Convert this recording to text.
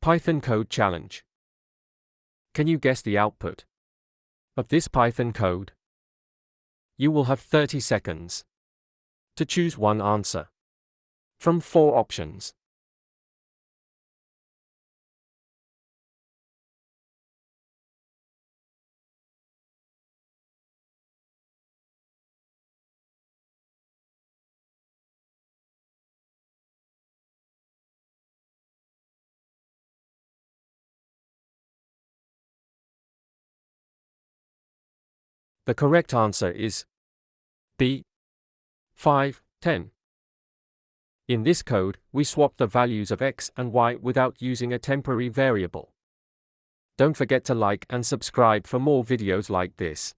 Python code challenge. Can you guess the output of this Python code? You will have 30 seconds to choose one answer from 4 options. The correct answer is B. 5, 10. In this code, we swap the values of x and y without using a temporary variable. Don't forget to like and subscribe for more videos like this.